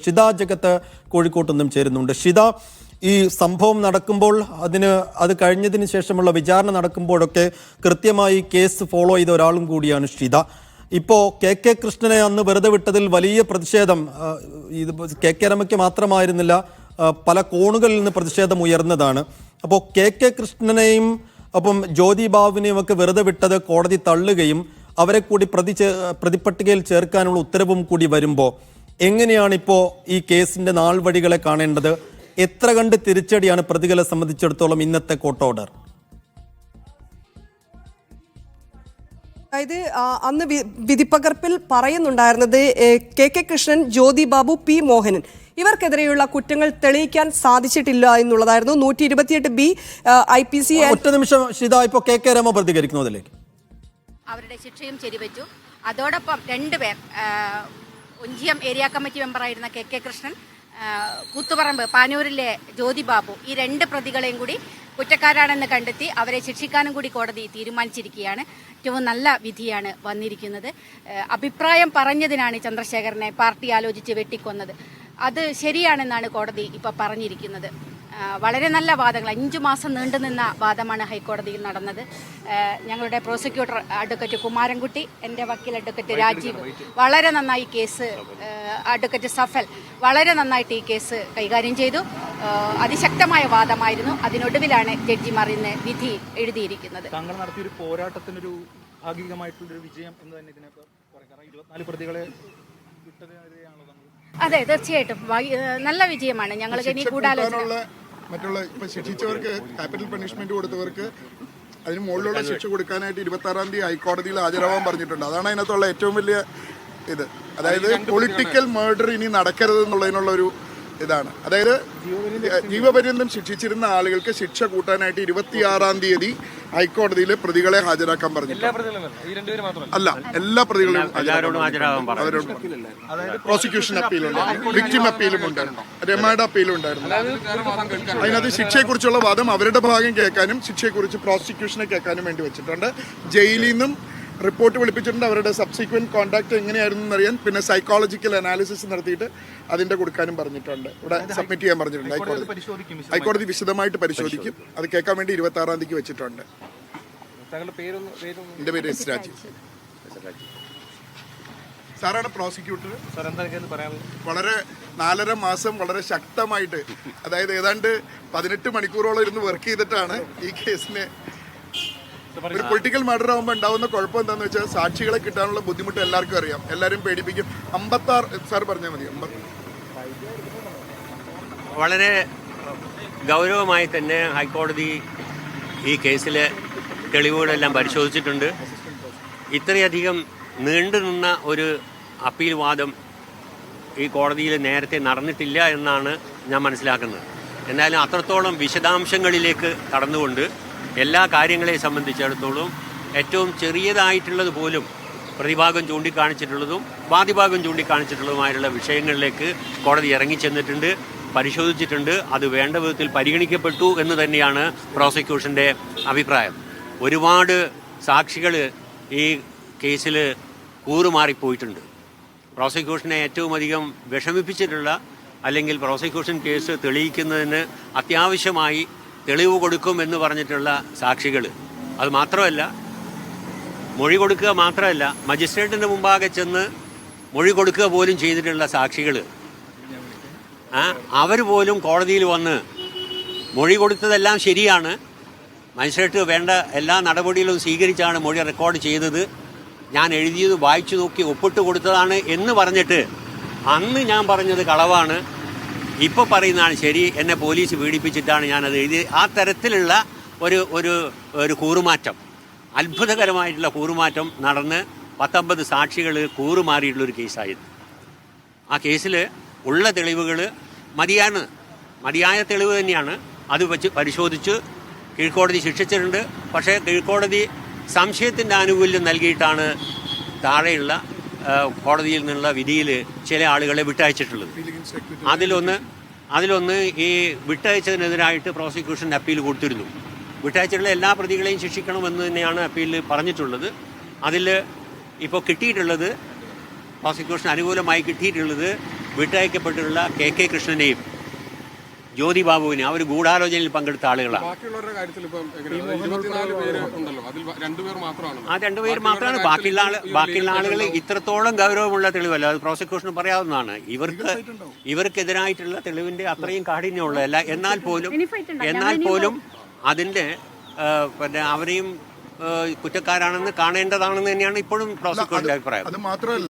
ഷിത ജഗത്ത് കോഴിക്കോട്ട് നിന്നും ചേരുന്നുണ്ട്. ഷിത, ഈ സംഭവം നടക്കുമ്പോൾ അത് കഴിഞ്ഞതിന് ശേഷമുള്ള വിചാരണ നടക്കുമ്പോഴൊക്കെ കൃത്യമായി കേസ് ഫോളോ ചെയ്ത ഒരാളും കൂടിയാണ് ഷിത. ഇപ്പോൾ കെ കൃഷ്ണനെ അന്ന് വെറുതെ വിട്ടതിൽ വലിയ പ്രതിഷേധം ഇത് കെ രമയ്ക്ക് മാത്രമായിരുന്നില്ല, പല കോണുകളിൽ നിന്ന് പ്രതിഷേധം ഉയർന്നതാണ്. അപ്പോൾ കെ കൃഷ്ണനെയും അപ്പം ജ്യോതി ബാബുവിനെയും ഒക്കെ വെറുതെ വിട്ടത് കോടതി തള്ളുകയും അവരെ കൂടി പ്രതിപട്ടികയിൽ ചേർക്കാനുള്ള ഉത്തരവും കൂടി വരുമ്പോൾ എങ്ങനെയാണ് ഇപ്പോൾ ഈ കേസിന്റെ നാൾ വഴികളെ കാണേണ്ടത്? എത്ര കണ്ട് തിരിച്ചടിയാണ് പ്രതികളെ സംബന്ധിച്ചിടത്തോളം ഇന്നത്തെ കോർട്ട് ഓർഡർ? അതായത് അന്ന് വിധിപ്പകർപ്പിൽ പറയുന്നുണ്ടായിരുന്നത് കെ കൃഷ്ണൻ, ജ്യോതി ബാബു, പി മോഹനൻ ഇവർക്കെതിരെയുള്ള കുറ്റങ്ങൾ തെളിയിക്കാൻ സാധിച്ചിട്ടില്ല എന്നുള്ളതായിരുന്നു. 128B IPC. ഒറ്റ നിമിഷം ഷിത, ഇപ്പോൾ കെ രമ പ്രതികരിക്കുന്നതിലേക്ക്. അവരുടെ ശിക്ഷയും ശരിവെച്ചു. അതോടൊപ്പം രണ്ടുപേർ, ഒഞ്ചിയം ഏരിയ കമ്മിറ്റി മെമ്പറായിരുന്ന കെ കൃഷ്ണൻ, കൂത്തുപറമ്പ് പാനൂരിലെ ജ്യോതി ബാബു, ഈ രണ്ട് പ്രതികളെയും കൂടി കുറ്റക്കാരാണെന്ന് കണ്ടെത്തി അവരെ ശിക്ഷിക്കാനും കൂടി കോടതി തീരുമാനിച്ചിരിക്കുകയാണ്. ഏറ്റവും നല്ല വിധിയാണ് വന്നിരിക്കുന്നത്. അഭിപ്രായം പറഞ്ഞതിനാണ് ചന്ദ്രശേഖരനെ പാർട്ടി ആലോചിച്ച് വെട്ടിക്കൊന്നത്. അത് ശരിയാണെന്നാണ് കോടതി ഇപ്പോൾ പറഞ്ഞിരിക്കുന്നത്. വളരെ നല്ല വാദങ്ങൾ, 5 മാസം നീണ്ടുനിന്ന വാദമാണ് ഹൈക്കോടതിയിൽ നടന്നത്. ഞങ്ങളുടെ പ്രോസിക്യൂട്ടർ അഡ്വക്കേറ്റ് കുമാരൻകുട്ടി, എൻ്റെ വക്കീൽ അഡ്വക്കേറ്റ് രാജീവ് വളരെ നന്നായി കേസ്, അഡ്വക്കേറ്റ് സഫൽ വളരെ നന്നായിട്ട് ഈ കേസ് കൈകാര്യം ചെയ്തു. അതിശക്തമായ വാദമായിരുന്നു. അതിനൊടുവിലാണ് ജഡ്ജിമാർ ഇന്ന് വിധി എഴുതിയിരിക്കുന്നത്. താങ്കൾ നടത്തിയൊരു പോരാട്ടത്തിനൊരു ഭാഗികമായിട്ടുള്ളൊരു വിജയം എന്ന് തന്നെ ഇതിനൊക്കെ പറയാം. 24 പ്രതികളെ വിട്ടതിനെതിരെയാണല്ലോ. അതെ, തീർച്ചയായിട്ടും നല്ല വിജയമാണ്. ഞങ്ങൾ ഇനി ഗൂഢാലോചന മറ്റുള്ള ഇപ്പൊ ശിക്ഷിച്ചവർക്ക് ക്യാപിറ്റൽ പണിഷ്മെന്റ് കൊടുത്തവർക്ക് അതിന് മുകളിലുള്ള ശിക്ഷ കൊടുക്കാനായിട്ട് 26-ാം തീയതി ഹൈക്കോടതിയിൽ ഹാജരാവാൻ പറഞ്ഞിട്ടുണ്ട്. അതാണ് അതിനകത്തുള്ള ഏറ്റവും വലിയ ഇത്. അതായത് പൊളിറ്റിക്കൽ മർഡർ ഇനി നടക്കരുത് എന്നുള്ളതിനുള്ള ഒരു ഇതാണ്. അതായത് ജീവപര്യന്തം ശിക്ഷിച്ചിരുന്ന ആളുകൾക്ക് ശിക്ഷ കൂട്ടാനായിട്ട് 26-ാം തീയതി ഹൈക്കോടതിയിലെ പ്രതികളെ ഹാജരാക്കാൻ പറഞ്ഞു. അല്ല, എല്ലാ പ്രതികളും പ്രോസിക്യൂഷൻ അപ്പീലുണ്ട്, വിക്ടിം അപ്പീലും ഉണ്ടായിരുന്നു, രമയുടെ അപ്പീലും ഉണ്ടായിരുന്നു. അതിനകത്ത് ശിക്ഷയെക്കുറിച്ചുള്ള വാദം അവരുടെ ഭാഗം കേൾക്കാനും ശിക്ഷയെക്കുറിച്ച് പ്രോസിക്യൂഷനെ കേൾക്കാനും വേണ്ടി വെച്ചിട്ടുണ്ട്. ജയിലിൽ നിന്നും റിപ്പോർട്ട് വിളിപ്പിച്ചിട്ടുണ്ട്. അവരുടെ സബ്സിക്വന്റ് കോണ്ടാക്ട് എങ്ങനെയായിരുന്നു എന്നറിയാൻ, പിന്നെ സൈക്കോളജിക്കൽ അനാലിസിസ് നടത്തിയിട്ട് അതിന്റെ കൊടുക്കാനും പറഞ്ഞിട്ടുണ്ട്. ഇവിടെ സബ്മിറ്റ് ചെയ്യാൻ പറഞ്ഞിട്ടുണ്ട്. ഹൈക്കോടതി വിശദമായിട്ട് പരിശോധിക്കും. അത് കേൾക്കാൻ വേണ്ടി 26-ാം തീയതിക്ക് വെച്ചിട്ടുണ്ട്. എന്റെ പേര് എസ് രാജീവ്. സാറാണ് പ്രോസിക്യൂട്ടർ. വളരെ 4.5 മാസം വളരെ ശക്തമായിട്ട്, അതായത് ഏതാണ്ട് 18 മണിക്കൂറോളം ഇരുന്ന് വർക്ക് ചെയ്തിട്ടാണ് ഈ കേസിനെ. ഒരു പൊളിറ്റിക്കൽ മർഡർ ആകുമ്പോൾ ഉണ്ടാവുന്ന കുഴപ്പം എന്താണെന്ന് വെച്ചാൽ സാക്ഷികളെ കിട്ടാനുള്ള ബുദ്ധിമുട്ട് എല്ലാവർക്കും അറിയാം. എല്ലാവരും പേടിപ്പിക്കും. 56 സാർ പറഞ്ഞാൽ മതി. വളരെ ഗൗരവമായി തന്നെ ഹൈക്കോടതി ഈ കേസിലെ തെളിവുകളെല്ലാം പരിശോധിച്ചിട്ടുണ്ട്. ഇത്രയധികം നീണ്ടുനിന്ന ഒരു അപ്പീൽ വാദം ഈ കോടതിയിൽ നേരത്തെ നടന്നിട്ടില്ല എന്നാണ് ഞാൻ മനസ്സിലാക്കുന്നത്. എന്നാലും അത്രത്തോളം വിശദാംശങ്ങളിലേക്ക് കടന്നുകൊണ്ട് എല്ലാ കാര്യങ്ങളെ സംബന്ധിച്ചിടത്തോളം ഏറ്റവും ചെറിയതായിട്ടുള്ളത് പോലും പ്രതിഭാഗം ചൂണ്ടിക്കാണിച്ചിട്ടുള്ളതും വാദിഭാഗം ചൂണ്ടിക്കാണിച്ചിട്ടുള്ളതുമായുള്ള വിഷയങ്ങളിലേക്ക് കോടതി ഇറങ്ങിച്ചെന്നിട്ടുണ്ട്, പരിശോധിച്ചിട്ടുണ്ട്. അത് വേണ്ട വിധത്തിൽ പരിഗണിക്കപ്പെട്ടു എന്ന് തന്നെയാണ് പ്രോസിക്യൂഷൻ്റെ അഭിപ്രായം. ഒരുപാട് സാക്ഷികൾ ഈ കേസിൽ കൂറുമാറിപ്പോയിട്ടുണ്ട്. പ്രോസിക്യൂഷനെ ഏറ്റവും അധികം വിഷമിപ്പിച്ചിട്ടുള്ള, അല്ലെങ്കിൽ പ്രോസിക്യൂഷൻ കേസ് തെളിയിക്കുന്നതിന് അത്യാവശ്യമായി തെളിവ് കൊടുക്കും എന്ന് പറഞ്ഞിട്ടുള്ള സാക്ഷികൾ, അത് മാത്രമല്ല, മൊഴി കൊടുക്കുക മാത്രമല്ല, മജിസ്ട്രേറ്റിൻ്റെ മുമ്പാകെ ചെന്ന് മൊഴി കൊടുക്കുക പോലും ചെയ്തിട്ടുള്ള സാക്ഷികൾ, അവർ പോലും കോടതിയിൽ വന്ന് മൊഴി കൊടുത്തതെല്ലാം ശരിയാണ്, മജിസ്ട്രേറ്റ് വേണ്ട എല്ലാ നടപടികളും സ്വീകരിച്ചാണ് മൊഴി റെക്കോർഡ് ചെയ്തത്, ഞാൻ എഴുതിയത് വായിച്ചു നോക്കി ഒപ്പിട്ട് കൊടുത്തതാണ് എന്ന് പറഞ്ഞിട്ട് അന്ന് ഞാൻ പറഞ്ഞത് കളവാണ്, ഇപ്പോൾ പറയുന്നതാണ് ശരി, എന്നെ പോലീസ് പീഡിപ്പിച്ചിട്ടാണ് ഞാനത് എഴുതി. ആ തരത്തിലുള്ള ഒരു കൂറുമാറ്റം, അത്ഭുതകരമായിട്ടുള്ള കൂറുമാറ്റം നടന്ന് 19 സാക്ഷികൾ കൂറുമാറിയിട്ടുള്ളൊരു കേസായിരുന്നു. ആ കേസിൽ ഉള്ള തെളിവുകൾ മതിയായ തെളിവ് തന്നെയാണ്. അത് വെച്ച് പരിശോധിച്ച് കീഴ്ക്കോടതി ശിക്ഷിച്ചിട്ടുണ്ട്. പക്ഷേ കീഴ്ക്കോടതി സംശയത്തിൻ്റെ ആനുകൂല്യം നൽകിയിട്ടാണ് താഴെയുള്ള കോടതിയിൽ നിന്നുള്ള വിധിയിൽ ചില ആളുകളെ വിട്ടയച്ചിട്ടുള്ളത്. അതിലൊന്ന് ഈ വിട്ടയച്ചതിനെതിരായിട്ട് പ്രോസിക്യൂഷൻ അപ്പീൽ കൊടുത്തിരുന്നു. വിട്ടയച്ചിട്ടുള്ള എല്ലാ പ്രതികളെയും ശിക്ഷിക്കണമെന്ന് തന്നെയാണ് അപ്പീലിൽ പറഞ്ഞിട്ടുള്ളത്. അതിൽ ഇപ്പോൾ കിട്ടിയിട്ടുള്ളത്, പ്രോസിക്യൂഷൻ അനുകൂലമായി കിട്ടിയിട്ടുള്ളത് വിട്ടയക്കപ്പെട്ടിട്ടുള്ള കെ കൃഷ്ണനെയും ജ്യോതി ബാബുവിനെ അവർ ഗൂഢാലോചനയിൽ പങ്കെടുത്ത ആളുകളാണ്. ബാക്കിയുള്ളവരുടെ കാര്യത്തിൽ ഇപ്പം എങ്ങനെയാണ്? 24 പേര് ഉണ്ടല്ലോ, അതിൽ 2 പേർ മാത്രമാണ്. ആ 2 പേര് മാത്രമാണ്. ബാക്കിയുള്ള ആളുകൾ ഇത്രത്തോളം ഗൗരവമുള്ള തെളിവല്ല. അത് പ്രോസിക്യൂഷന് പറയാവുന്നതാണ്. ഇവർക്കെതിരായിട്ടുള്ള തെളിവിന്റെ അത്രയും കാഠിന്യമുള്ളതല്ല. എന്നാൽ പോലും അതിന്റെ പിന്നെ അവരെയും കുറ്റക്കാരാണെന്ന് കാണേണ്ടതാണെന്ന് തന്നെയാണ് ഇപ്പോഴും പ്രോസിക്യൂഷന്റെ അഭിപ്രായം. അത് മാത്രമല്ല